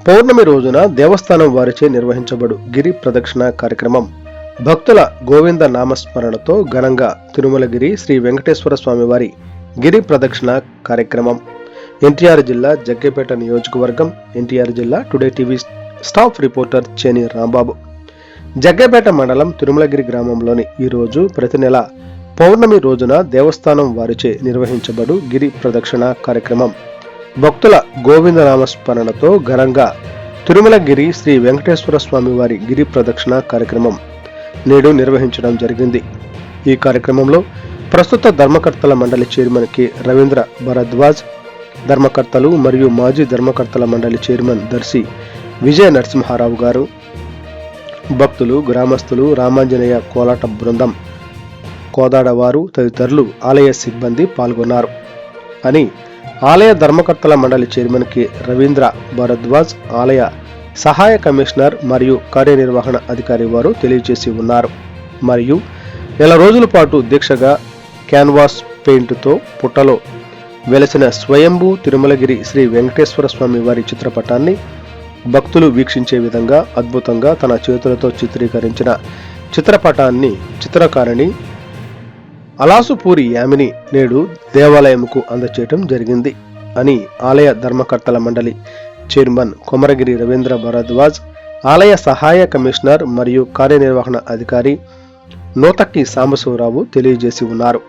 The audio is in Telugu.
పౌర్ణమి రోజున దేవస్థానం వారిచే నిర్వహించబడు గిరి ప్రదక్షిణ కార్యక్రమం భక్తుల గోవింద నామస్మరణతో ఘనంగా తిరుమలగిరి శ్రీ వెంకటేశ్వర స్వామి వారి గిరి ప్రదక్షిణ కార్యక్రమం ఎన్టీఆర్ జిల్లా జగ్గేపేట నియోజకవర్గం ఎన్టీఆర్ జిల్లా today TV staff reporter Cheni Rambabu. Jaggepeta మండలం తిరుమలగిరి గ్రామంలోని ఈరోజు ప్రతి నెల పౌర్ణమి రోజున దేవస్థానం వారిచే నిర్వహించబడు గిరి ప్రదక్షిణ కార్యక్రమం భక్తుల గోవింద నామస్మరణతో ఘనంగా తిరుమలగిరి శ్రీ వెంకటేశ్వర స్వామి వారి గిరి ప్రదక్షిణ కార్యక్రమం నేడు నిర్వహించడం జరిగింది. ఈ కార్యక్రమంలో ప్రస్తుత ధర్మకర్తల మండలి చైర్మన్ కె రవీంద్ర భరద్వాజ్, ధర్మకర్తలు మరియు మాజీ ధర్మకర్తల మండలి చైర్మన్ దర్శి విజయ నరసింహారావు గారు, భక్తులు, గ్రామస్తులు, రామాంజనేయ కోలాట బృందం, కోదాడవారు తదితరులు ఆలయ సిబ్బంది పాల్గొన్నారు అని ఆలయ ధర్మకర్తల మండలి చైర్మన్ కె రవీంద్ర భరద్వాజ్, ఆలయ సహాయ కమిషనర్ మరియు కార్యనిర్వహణ అధికారి వారు తెలియజేసి ఉన్నారు. మరియు నెల రోజుల పాటు దీక్షగా క్యాన్వాస్ పెయింట్తో పుట్టలో వెలసిన స్వయంభూ తిరుమలగిరి శ్రీ వెంకటేశ్వర స్వామి వారి చిత్రపటాన్ని భక్తులు వీక్షించే విధంగా అద్భుతంగా తన చేతులతో చిత్రీకరించిన చిత్రపటాన్ని చిత్రకారిణి అలాసుపూరి యామిని నేడు దేవాలయంకు అందచేయటం జరిగింది అని ఆలయ ధర్మకర్తల మండలి చైర్మన్ కొమరగిరి రవీంద్ర భరద్వాజ్, ఆలయ సహాయ కమిషనర్ మరియు కార్యనిర్వహణ అధికారి నోతక్కి సాంబశివరావు తెలియజేసి ఉన్నారు.